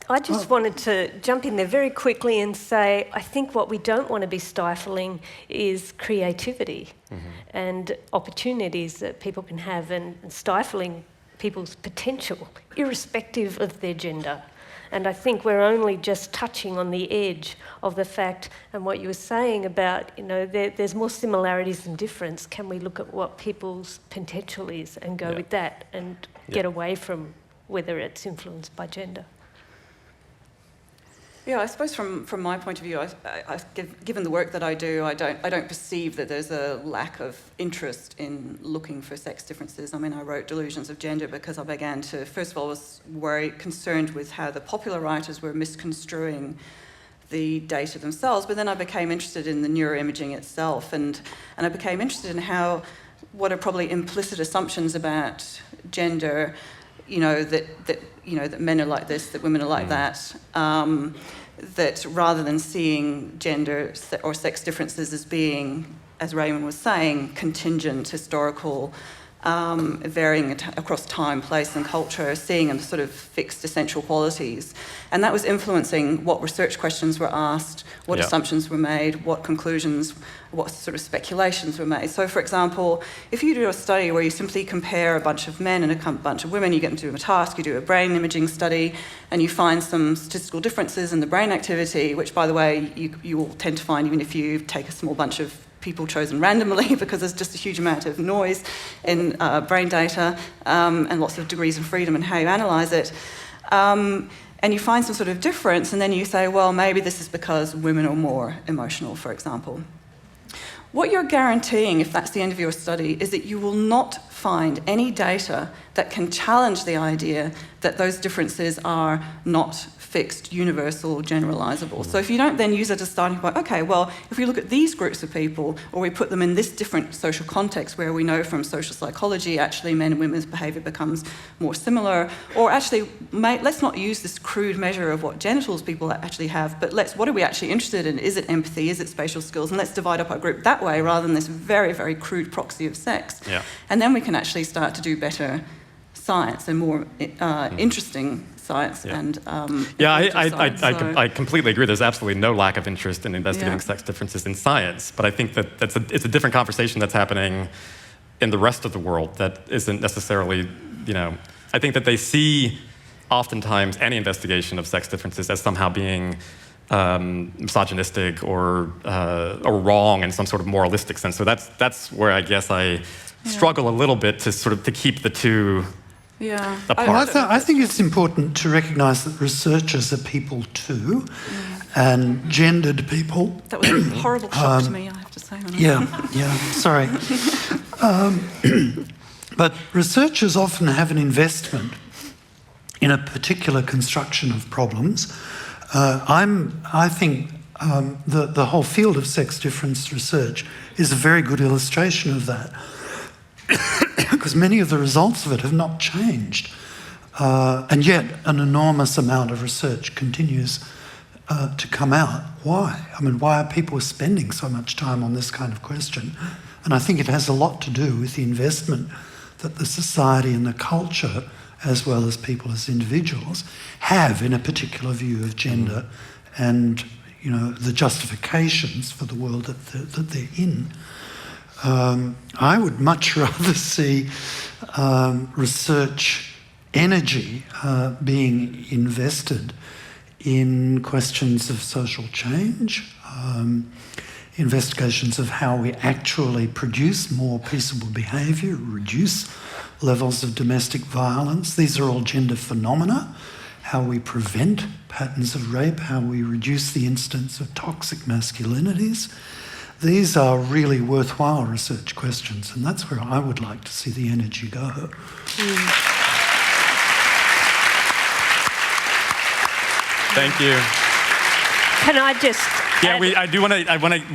I just wanted to jump in there very quickly and say, I think what we don't want to be stifling is creativity and opportunities that people can have, and stifling people's potential, irrespective of their gender. And I think we're only just touching on the edge of the fact, and what you were saying about, there's more similarities than difference. Can we look at what people's potential is and go with that and get away from whether it's influenced by gender? Yeah, I suppose from my point of view, given the work that I do, I don't perceive that there's a lack of interest in looking for sex differences. I mean, I wrote Delusions of Gender because I began to, first of all, was very concerned with how the popular writers were misconstruing the data themselves, but then I became interested in the neuroimaging itself, and I became interested in what are probably implicit assumptions about gender, that men are like this, that women are like that, that rather than seeing gender or sex differences as being, as Raewyn was saying, contingent, historical, varying across time, place and culture, seeing them sort of fixed essential qualities. And that was influencing what research questions were asked, what assumptions were made, what conclusions, what sort of speculations were made. So, for example, if you do a study where you simply compare a bunch of men and a bunch of women, you get them to do a task, you do a brain imaging study, and you find some statistical differences in the brain activity, which, by the way, you will tend to find even if you take a small bunch of people chosen randomly, because there's just a huge amount of noise in brain data and lots of degrees of freedom in how you analyse it. And you find some sort of difference, and then you say, well, maybe this is because women are more emotional, for example. What you're guaranteeing, if that's the end of your study, is that you will not find any data that can challenge the idea that those differences are not fixed, universal, generalizable. So if you don't then use it as a starting point, okay, well, if we look at these groups of people, or we put them in this different social context where we know from social psychology actually men and women's behaviour becomes more similar, or actually let's not use this crude measure of what genitals people actually have, but what are we actually interested in? Is it empathy? Is it spatial skills? And let's divide up our group that way rather than this very, very crude proxy of sex. Yeah. And then we can actually start to do better science and more interesting science. Yeah. And I completely agree. There's absolutely no lack of interest in investigating sex differences in science, but I think that it's a different conversation that's happening in the rest of the world that isn't necessarily, I think that they see oftentimes any investigation of sex differences as somehow being misogynistic or wrong in some sort of moralistic sense. So that's where I guess I struggle a little bit to keep the two apart. Well, I think it's important to recognise that researchers are people too, and gendered people. That was a horrible shock to me, I have to say. Sorry. But researchers often have an investment in a particular construction of problems. I think the whole field of sex difference research is a very good illustration of that, because many of the results of it have not changed, and yet an enormous amount of research continues to come out. Why? I mean, why are people spending so much time on this kind of question? And I think it has a lot to do with the investment that the society and the culture, as well as people as individuals, have in a particular view of gender and, the justifications for the world that they're in. I would much rather see research energy being invested in questions of social change, investigations of how we actually produce more peaceable behaviour, reduce levels of domestic violence. These are all gender phenomena. How we prevent patterns of rape, how we reduce the incidence of toxic masculinities. These are really worthwhile research questions, and that's where I would like to see the energy go. Thank you. Can I just... Yeah, we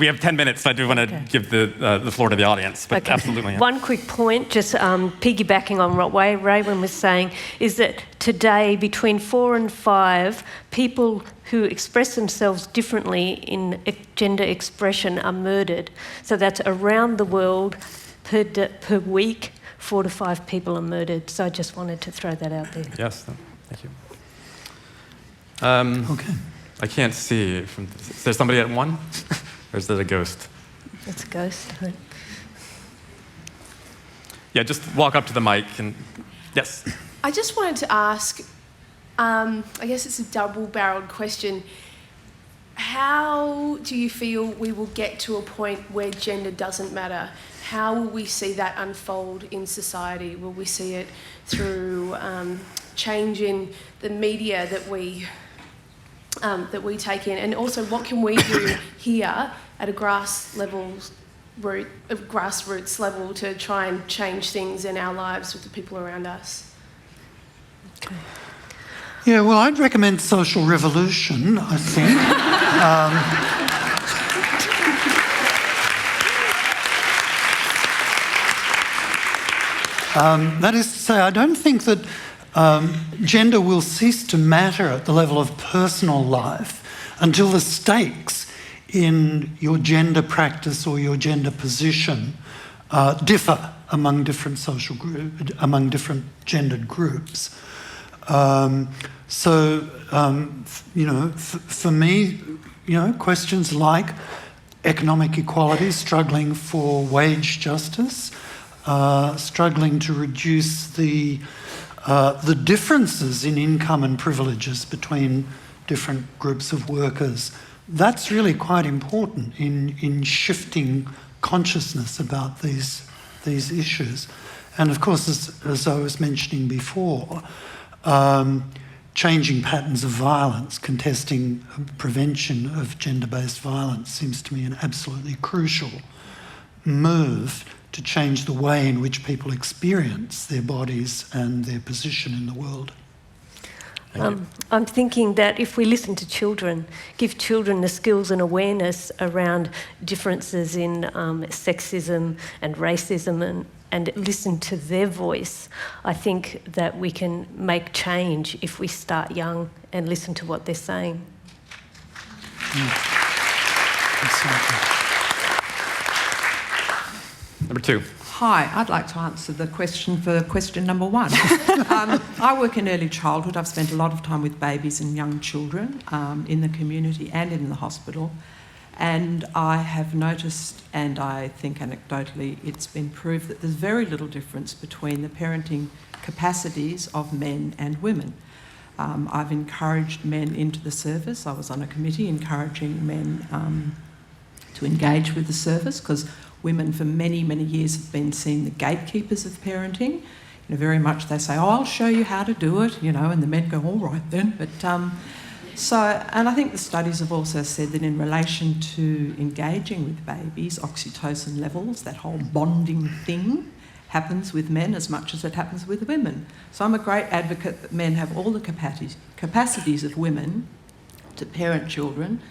have 10 minutes, so I do want to give the floor to the audience, but absolutely. Yeah. One quick point, just piggybacking on what Raewyn was saying, is that today, between 4 and 5, people who express themselves differently in gender expression are murdered. So that's around the world per week, 4 to 5 people are murdered. So I just wanted to throw that out there. Yes, thank you. Okay. I can't see. Is there somebody at 1? Or is that a ghost? It's a ghost. Yeah, just walk up to the mic and... Yes? I just wanted to ask, I guess it's a double-barreled question. How do you feel we will get to a point where gender doesn't matter? How will we see that unfold in society? Will we see it through change in the media that we take in, and also what can we do here at a grassroots level to try and change things in our lives with the people around us? Okay. Yeah, well, I'd recommend social revolution, I think. That is to say, I don't think that gender will cease to matter at the level of personal life until the stakes in your gender practice or your gender position differ among different social groups, among different gendered groups. For me, questions like economic equality, struggling for wage justice, struggling to reduce the differences in income and privileges between different groups of workers. That's really quite important in shifting consciousness about these issues. And of course, as I was mentioning before, changing patterns of violence, contesting prevention of gender-based violence seems to me an absolutely crucial move to change the way in which people experience their bodies and their position in the world. I'm thinking that if we listen to children, give children the skills and awareness around differences in sexism and racism and listen to their voice, I think that we can make change if we start young and listen to what they're saying. Number 2. Hi, I'd like to answer the question for question number 1. I work in early childhood. I've spent a lot of time with babies and young children in the community and in the hospital. And I have noticed, and I think anecdotally it's been proved, that there's very little difference between the parenting capacities of men and women. I've encouraged men into the service. I was on a committee encouraging men to engage with the service, because women for many, many years have been seen the gatekeepers of parenting. You know, very much they say, oh, I'll show you how to do it, you know, and the men go, all right then. But and I think the studies have also said that in relation to engaging with babies, oxytocin levels, that whole bonding thing, happens with men as much as it happens with women. So I'm a great advocate that men have all the capacities of women to parent children.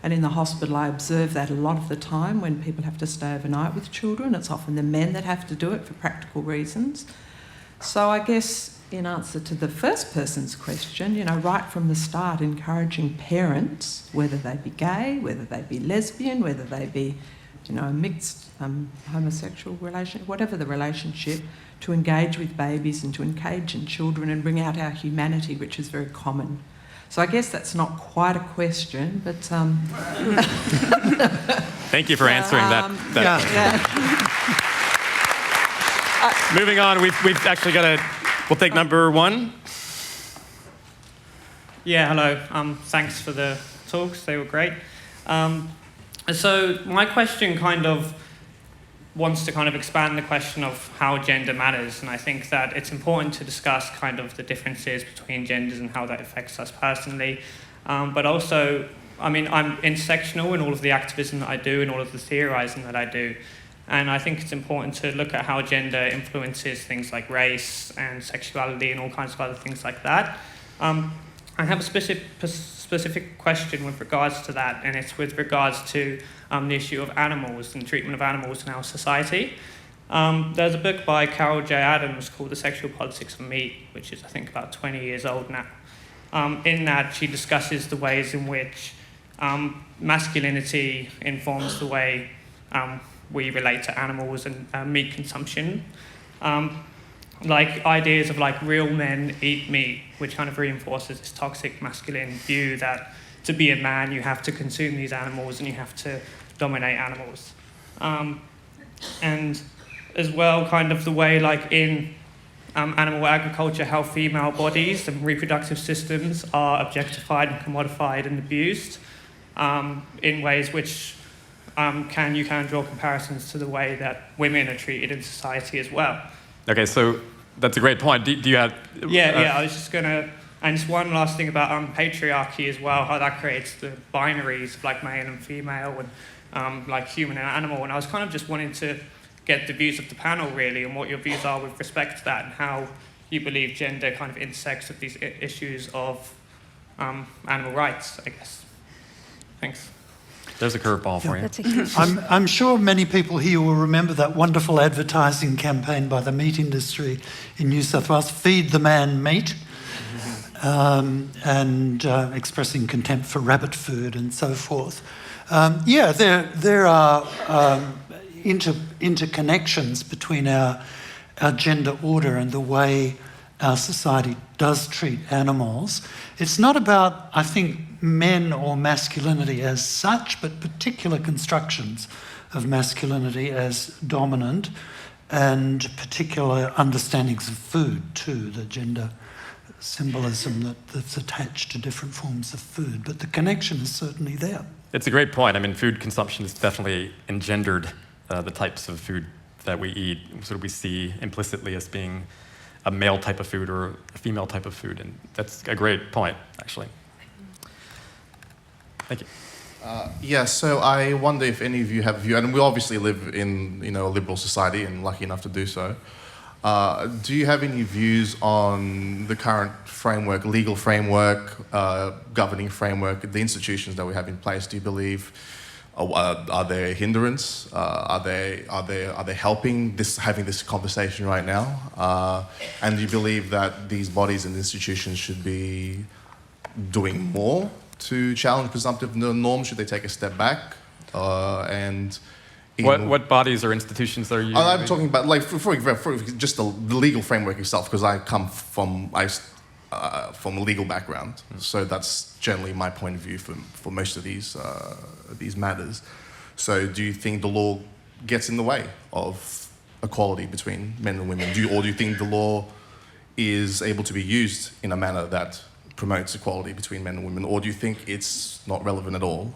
And in the hospital, I observe that a lot of the time when people have to stay overnight with children. It's often the men that have to do it for practical reasons. So I guess in answer to the first person's question, you know, right from the start, encouraging parents, whether they be gay, whether they be lesbian, whether they be, you know, a mixed homosexual relationship, whatever the relationship, to engage with babies and to engage in children and bring out our humanity, which is very common. So I guess that's not quite a question, but... Thank you for answering that. Moving on, we've actually got we'll take number 1. Yeah, hello. Thanks for the talks, they were great. So my question kind of wants to kind of expand the question of how gender matters, and I think that it's important to discuss kind of the differences between genders and how that affects us personally. But also, I mean, I'm intersectional in all of the activism that I do and all of the theorising that I do. And I think it's important to look at how gender influences things like race and sexuality and all kinds of other things like that. I have a specific question with regards to that, and it's with regards to the issue of animals and treatment of animals in our society. There's a book by Carol J. Adams called The Sexual Politics of Meat, which is, I think, about 20 years old now. In that, she discusses the ways in which masculinity informs the way we relate to animals and meat consumption. Like ideas of like real men eat meat, which kind of reinforces this toxic masculine view that to be a man you have to consume these animals and you have to dominate animals. And as well, kind of the way like in animal agriculture, how female bodies and reproductive systems are objectified and commodified and abused in ways which you can draw comparisons to the way that women are treated in society as well. Okay, so that's a great point. Do you have... Yeah, I was just going to... And just one last thing about patriarchy as well, how that creates the binaries of like male and female and like human and animal. And I was kind of just wanting to get the views of the panel, really, and what your views are with respect to that and how you believe gender kind of intersects with these issues of animal rights, I guess. Thanks. There's a curveball for you. That's a huge... I'm sure many people here will remember that wonderful advertising campaign by the meat industry in New South Wales, Feed the Man Meat, and expressing contempt for rabbit food and so forth. There are interconnections between our gender order and the way our society does treat animals. It's not about, I think, men or masculinity as such, but particular constructions of masculinity as dominant and particular understandings of food too, the gender symbolism that's attached to different forms of food. But the connection is certainly there. It's a great point. I mean, food consumption has definitely engendered the types of food that we eat, sort of we see implicitly as being a male type of food or a female type of food, and that's a great point, actually. Thank you. So I wonder if any of you have a view, and we obviously live in a liberal society and lucky enough to do so. Do you have any views on the current framework, legal framework, governing framework, the institutions that we have in place? Do you believe are they a hindrance? Are they helping having this conversation right now? And do you believe that these bodies and institutions should be doing more to challenge presumptive norms? Should they take a step back? What bodies or institutions are you? I'm talking about, like, for just the legal framework itself, because I come from a legal background, so that's generally my point of view for most of these matters. So, do you think the law gets in the way of equality between men and women? Or do you think the law is able to be used in a manner that promotes equality between men and women? Or do you think it's not relevant at all?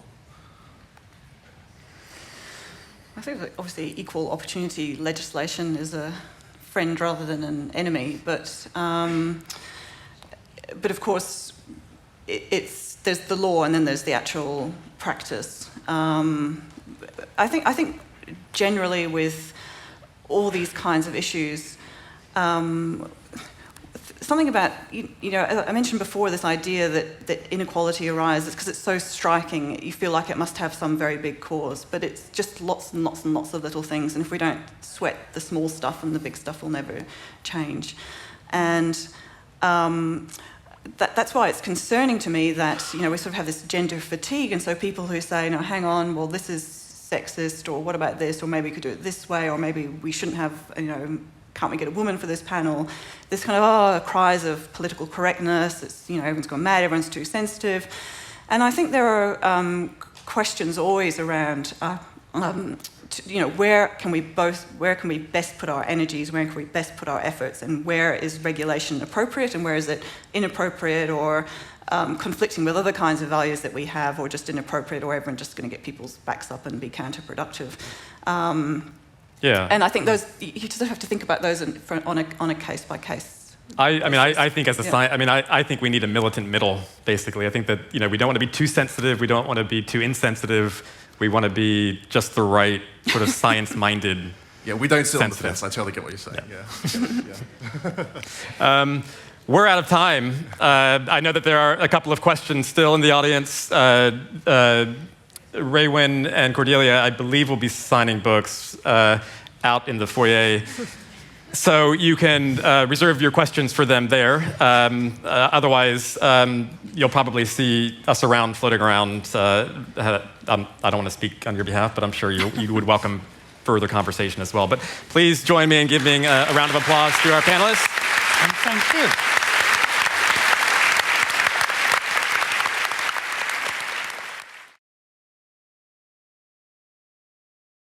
I think that obviously equal opportunity legislation is a friend rather than an enemy, but of course there's the law and then there's the actual practice. I think generally with all these kinds of issues, something about, I mentioned before this idea that inequality arises because it's so striking, you feel like it must have some very big cause, but it's just lots and lots and lots of little things, and if we don't sweat the small stuff, and the big stuff will never change. And that's why it's concerning to me that, we sort of have this gender fatigue, and so people who say, no, hang on, well, this is sexist, or what about this, or maybe we could do it this way, or maybe we shouldn't have, can't we get a woman for this panel? This kind of cries of political correctness. It's, everyone's gone mad, everyone's too sensitive. And I think there are questions always around, where can we best put our energies, where can we best put our efforts, and where is regulation appropriate, and where is it inappropriate, or conflicting with other kinds of values that we have, or just inappropriate, or everyone just going to get people's backs up and be counterproductive. Yeah. And I think you just have to think about those on a case by case. I think as a science, I think we need a militant middle, basically. I think that, we don't want to be too sensitive, we don't want to be too insensitive, we want to be just the right sort of science-minded. Yeah, we don't sit on the fence. I totally get what you're saying. Yeah. We're out of time. I know that there are a couple of questions still in the audience. Raewyn and Cordelia, I believe, will be signing books out in the foyer. So you can reserve your questions for them there. Otherwise, you'll probably see us around, floating around. I don't want to speak on your behalf, but I'm sure you would welcome further conversation as well. But please join me in giving a round of applause to our panelists. And thank you.